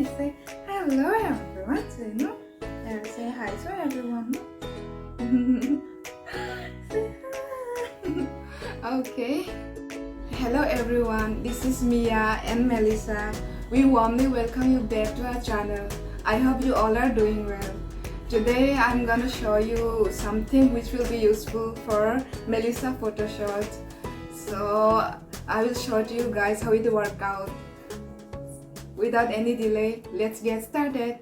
hi. Say hello everyone. Say no. Say hi to everyone. No? Say hi. Okay. Hello everyone. This is Mia and Melissa. We warmly welcome you back to our channel. I hope you all are doing well. Today I'm gonna show you something which will be useful for Melissa photo shot. So I will show you guys how it work out. Without any delay, let's get started.